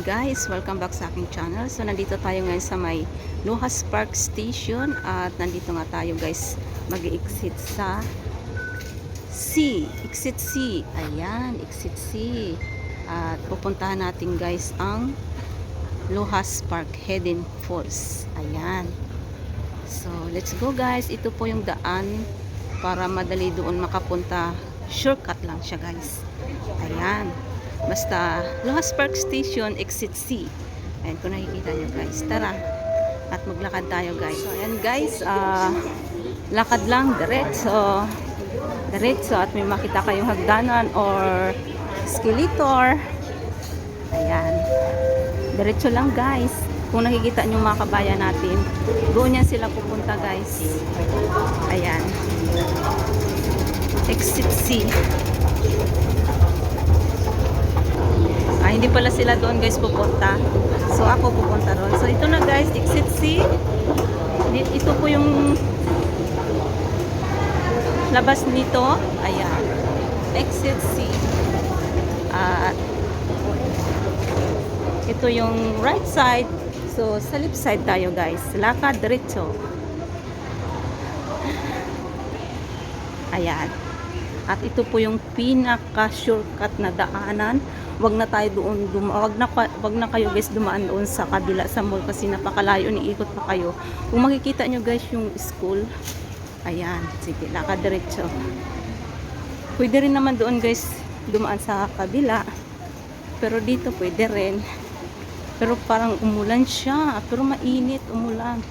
guys, welcome back sa aking channel. So nandito tayo ngayon sa may Lohas Park Station at nandito nga tayo guys mag-exit sa exit C. Ayan, exit C. At pupuntahan natin guys ang Lohas Park Hidden Falls. Ayan. So let's go guys. Ito po yung daan para madali doon makapunta. Shortcut lang siya guys. Ayan. Basta Lohas Park Station exit C. Ayan kung nakikita nyo guys. Tara. At maglakad tayo guys. So ayan guys. Lakad lang. Diretso. At may makita kayong hagdanan or escalator. Ayan. Diretso lang guys. Kung nakikita nyo mga kabayan natin, doon yan sila pupunta guys. Ayan. Exit C. Hindi pala sila doon guys pupunta. So ako pupunta doon. So ito na guys, exit C. Ito po yung labas nito. Ayan. Exit C. At ito yung right side. So sa left side tayo guys. Lakad diretso. Ayan. At ito po yung pinaka shortcut na daanan. Wag na tayo doon, wag na kayo guys dumaan doon sa kabila sa mall kasi napakalayo, niikot pa kayo. Kung makikita nyo guys yung school, ayan, sige, lakad diretso. Pwede rin naman doon guys dumaan sa kabila, pero dito pwede rin. Pero parang umulan siya, pero mainit, umulan.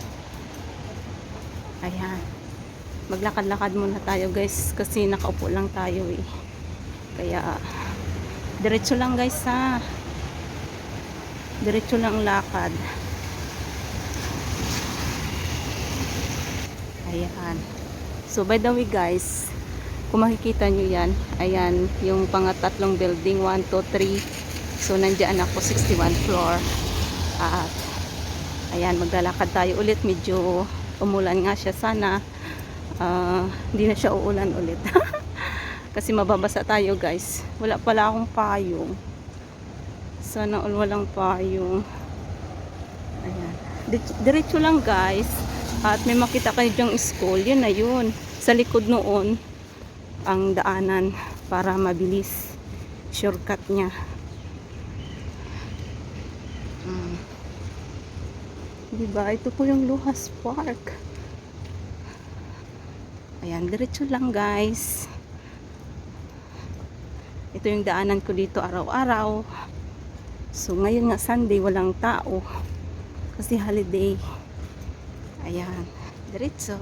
Ayan, maglakad-lakad muna tayo guys kasi nakaupo lang tayo eh. Kaya diretso lang guys ha. Diretso lang lakad. Ayan. So by the way guys, kung makikita nyo yan, ayan yung pangatlong building, 1, 2, 3. So nandiyan ako 61 floor. At ayan, maglalakad tayo ulit. Medyo umulan nga siya, sana hindi na siya uulan ulit. Kasi mababasa tayo guys. Wala pala akong payong. Sana all walang payong. Ayan. Diretso lang guys. At may makita kayo dyang school. Yun na yun. Sa likod noon ang daanan para mabilis. Shortcut niya. Diba? Ito po yung Lohas Park. Ayan. Diretso lang guys. Ito yung daanan ko dito araw-araw. So ngayon nga Sunday, walang tao kasi holiday. Ayan, diretso.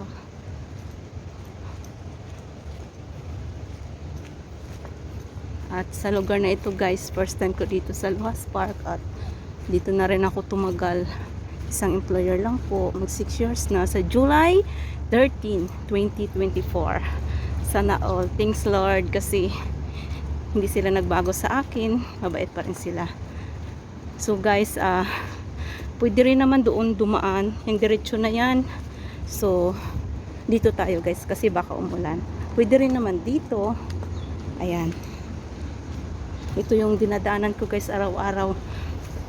At sa lugar na ito guys, first time ko dito sa Lohas Park. At dito na rin ako tumagal. Isang employer lang po, mag 6 years na, sa July 13, 2024. Sana all, thanks Lord, kasi hindi sila nagbago sa akin, mabait pa rin sila. So guys, pwede rin naman doon dumaan, yung diretso na yan. So dito tayo guys kasi baka umulan. Pwede rin naman dito. Ayan, ito yung dinadaanan ko guys araw-araw.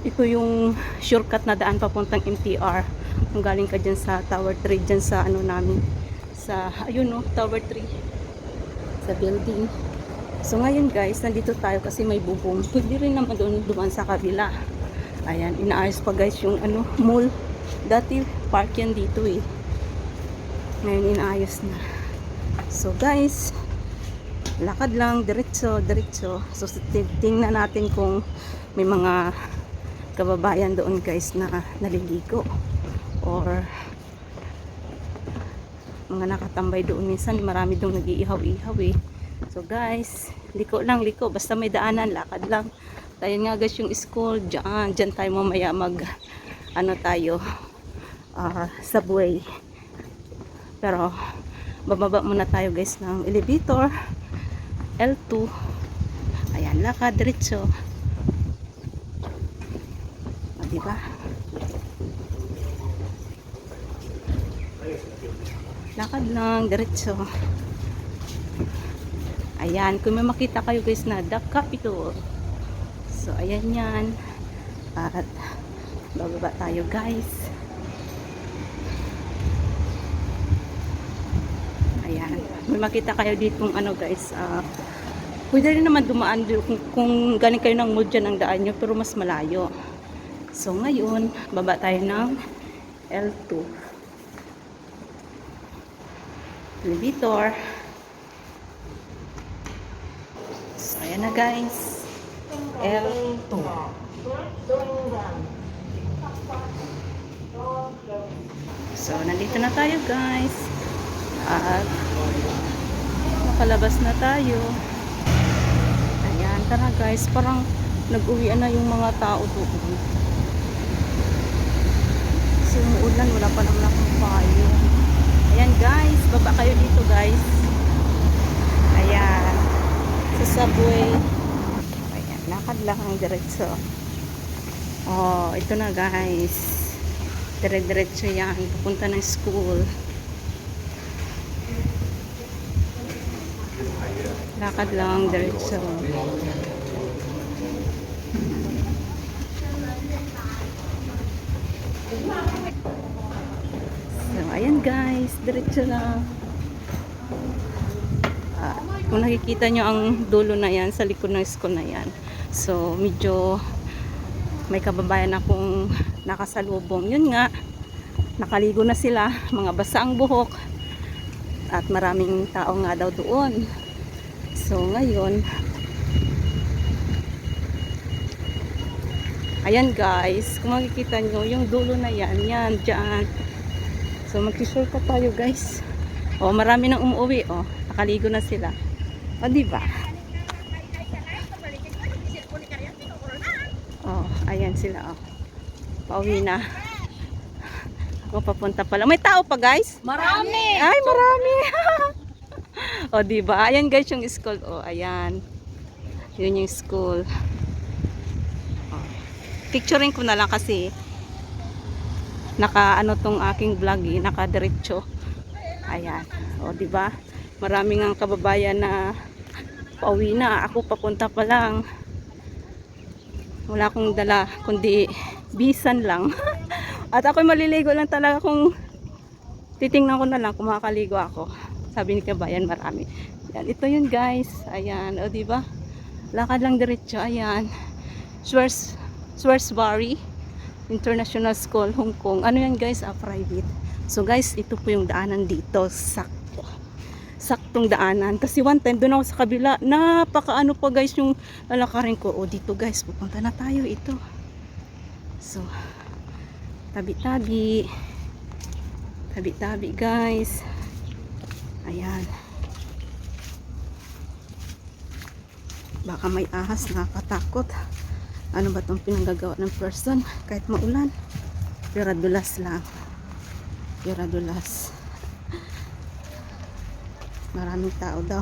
Ito yung shortcut na daan papuntang MTR. Kung galing ka dyan sa Tower 3, dyan sa ano namin, sa ayun no, Tower 3, sa building. So ngayon guys, nandito tayo kasi may bubong. Pwede rin naman doon dumaan sa kabila. Ayan, inaayos pa guys yung ano, mall. Dati park yan dito eh. Ngayon inaayos na. So guys, lakad lang, diretso. So tingnan natin kung may mga kababayan doon guys na naliligo. Or mga nakatambay doon. Minsan marami doon nag-iihaw-ihaw eh. So guys, liko lang, basta may daanan, lakad lang. Tayo nga guys yung school, dyan tayo mamaya mag ano tayo, subway. Pero bababa muna tayo guys ng elevator L2. Ayan, lakad diretso. Diba? Lakad lang diretso. Ayan, kung may makita kayo guys na The Capitol. So, ayan yan. At bababa tayo guys. Ayan. May makita kayo ditong ano guys. Pwede rin naman dumaan kung galing kayo ng mood dyan ang daan nyo. Pero mas malayo. So ngayon, baba tayo ng L2. Elevator. So ayan na guys. L2. So nandito na tayo guys. At nakalabas na tayo. Ayan, tara guys. Parang nag-uwian na yung mga tao doon. So umuulan, wala pa naman akong payo. Ayan guys, baba kayo dito guys. Ayan. Sa subway. Ayan, lakad lang ang diretso. Oh, ito na guys. Dire-diretso yan. Pupunta ng school. Lakad lang diretso. So, ayan guys. Diretso lang. Kung nakikita nyo ang dulo na yan, sa likod ng school na yan. So, medyo may kababayan akong nakasalubong. Yun nga, nakaligo na sila, mga basa ang buhok. At maraming tao nga daw doon. So, ngayon, ayan guys, kung makikita nyo, yung dulo na yan, yan, dyan. So, mag-shortcut tayo guys. O, marami nang umuwi, o. Nakaligo na sila. O, diba? O, ayan sila, o. Pauwi na. Ako papunta pala. May tao pa guys? Marami! Ay, marami! O, diba? Ayan guys yung school. O, ayan. Yun yung school. O. Picturing ko na lang kasi naka ano tong aking vlog eh, naka diretso. Ayan. O, diba? Maraming ang kababayan na pauwi na. Ako papunta pa lang. Wala akong dala kundi bisan lang. At ako'y maliligo lang talaga kung titingnan ko na lang kung makakaligo ako. Sabi ni kabayan marami. Yan, ito yun guys. Ayan, o diba? Lakad lang diretso. Ayan. Swarsbury International School, Hong Kong. Ano yan guys? Private. So guys, ito po yung daanan dito. Saktong daanan. Kasi one time, doon ako sa kabila. Napakaano pa guys yung lalakarin ko. O dito guys, pupunta na tayo. Ito. So, tabi-tabi. Tabi-tabi guys. Ayan. Baka may ahas, nakakatakot. Ano ba itong pinanggagawa ng person? Kahit maulan. Piradulas lang. Piradulas. Maraming tao daw.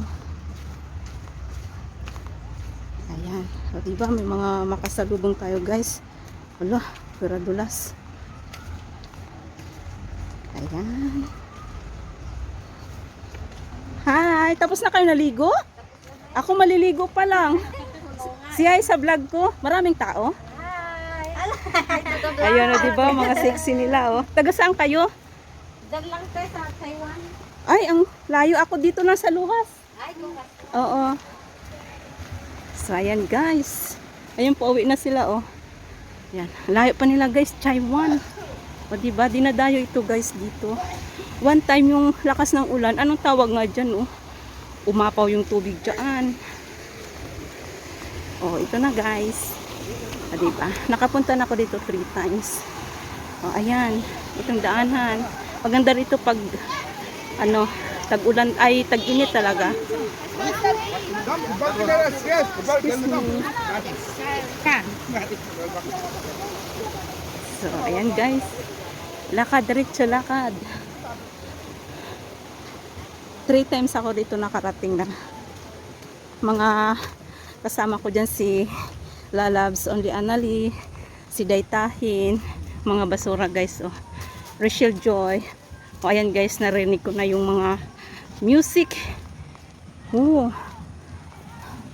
Ayan. O diba, may mga makasalubong tayo guys. Wala, piradulas. Ayan. Hi! Tapos na kayo naligo? Ako maliligo pa lang. Si Ay sa vlog ko, maraming tao. Hi! Ayun o, diba? Mga sexy nila o. Taga saan kayo? Diyan lang tayo sa Taiwan. Ay, ang layo ako dito na sa luwas. Ay, bukas. Oo. So, ayan guys. Ayun, pauwi na sila o. Ayan. Layo pa nila guys, Taiwan. O diba, dinadayo ito guys dito. One time yung lakas ng ulan, anong tawag nga dyan o? Umapaw yung tubig dyan. O, ito na guys. O diba, nakapunta na ako dito 3 times. O, ayan. Itong daanan. Maganda rito pag ano, tag-ulan, ay tag-init talaga. Excuse me. So, ayan guys. Lakad, diretso lakad. 3 times ako dito nakarating na. Mga kasama ko dyan si Lalabs Only Anali, si Daytahin, mga basura guys. Oh. Rachel Joy. O ayan guys, narinig ko na yung mga music.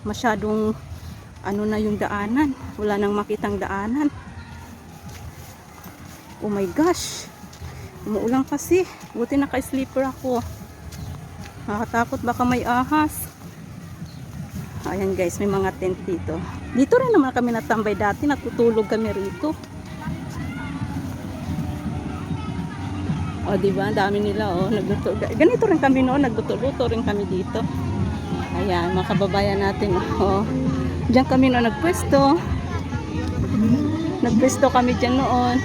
Masyadong ano na yung daanan. Wala nang makitang daanan. Oh my gosh. Umuulan kasi. Buti naka-sleeper ako. Nakakatakot baka may ahas. Ayan guys, may mga tent dito. Dito rin naman kami natambay dati. Natutulog kami rito. O diba, dami nila nagluto. Ganito rin kami noon, nagluto-luto rin kami dito. Ayan, mga kababayan natin. Diyan kami noon nagpwesto. Nagpwesto kami diyan noon.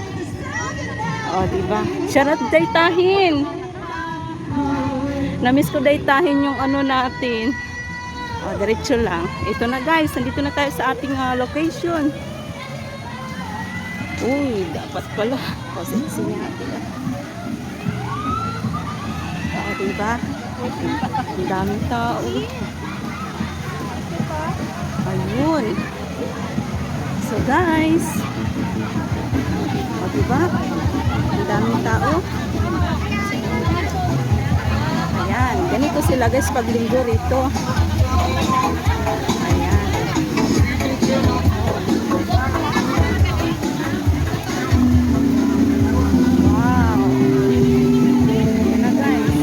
Diba? Charot daytahin. Namiss ko daytahin yung natin. Diretso lang. Ito na guys, nandito na tayo sa ating location. Uy, dapat pala. Sige natin. Diba? Ang daming tao. Ayun. So guys, diba? Ang daming tao. Ayan, ganito sila guys pag linggo rito. Ayan. Wow. Ayan na guys.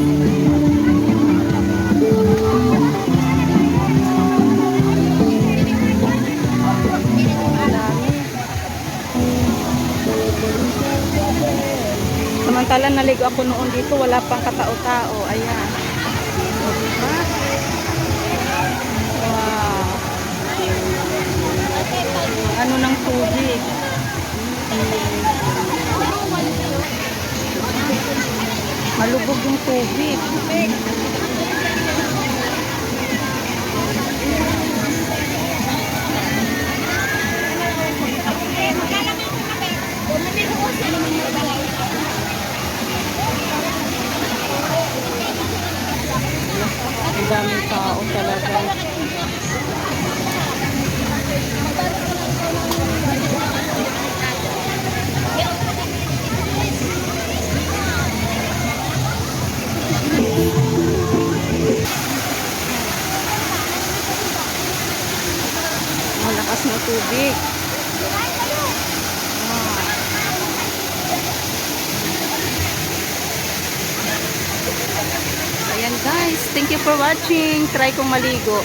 Samantalang naligo ako noon dito, wala pang katao-tao. Ayan. Diba? Wow. Ano ng tubig? Malubog yung tubig. Ang daming tao talaga. Malakas na tubig. Ayan guys, thank you for watching. Try kong maligo.